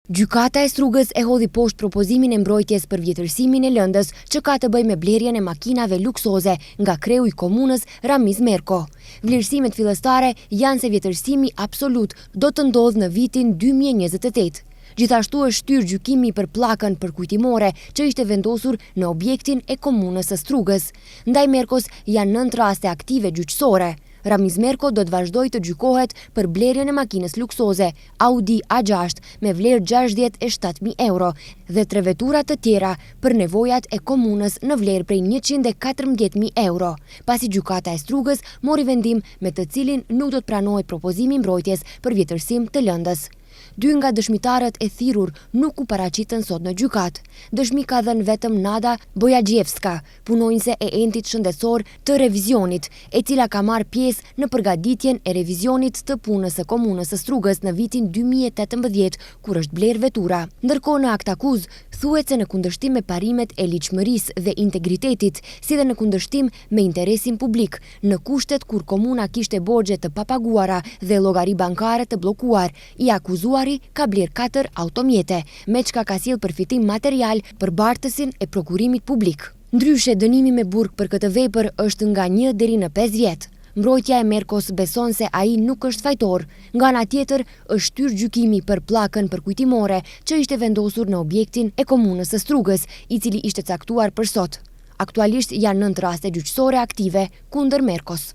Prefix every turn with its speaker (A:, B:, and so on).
A: Gjykata e Strugës e hodhi poshtë propozimin e mbrojtjes për vjetërsimin e lëndës që ka të bëjë me blerjen e makinave luksoze nga kreu i komunës Ramiz Merko. Vlerësimet fillestare janë se vjetërsimi absolut do të ndodhë në vitin 2028. Gjithashtu është shtyr gjykimi për pllakën përkujtimore që ishte vendosur në objektin e komunës së Strugës. Ndaj Merkos janë 9 raste aktive gjyqësore. Ramiz Merko do të vazhdojë të gjykohet për blerjen e makinës luksoze Audi A6 me vlerë 67.000 euro dhe 3 vetura të tjera për nevojat e komunës në vlerë prej 114.000 euro, pasi gjykata e Strugës mori vendim me të cilin nuk do të pranohet propozimi mbrojtjes për vjetërsim të lëndës. 2 nga dëshmitarët e thirrur nuk u paraqitën sot në gjykat. Dëshmi ka dhënë vetëm Nada Bojagjevska, punonjëse e entit shëndetësor të revizionit, e cila ka marrë pjesë në përgatitjen e revizionit të punës së komunës së Strugës në vitin 2018, kur është bler vetura. Ndërkohë në akt akuz thuhet se në kundërshtim me parimet e ligjshmërisë dhe integritetit, si dhe në kundërshtim me interesin publik, në kushtet kur komuna kishte borxhe të papaguara dhe llogari bankare të bllokuar, i akuzuari ka bler 4 automjete, me çka ka sjell përfitim material për bartësin e prokurimit publik. Ndryshe, dënimi me burg për këtë vepër është nga 1 deri në 5 vjet. Mbrojtja e Merkos beson se ai nuk është fajtor. Nga ana tjetër, është shtyr gjykimi për pllakën përkujtimore që ishte vendosur në objektin e komunës së Strugës, i cili ishte caktuar për sot. Aktualisht janë 9 raste gjyqësore aktive kundër Merkos.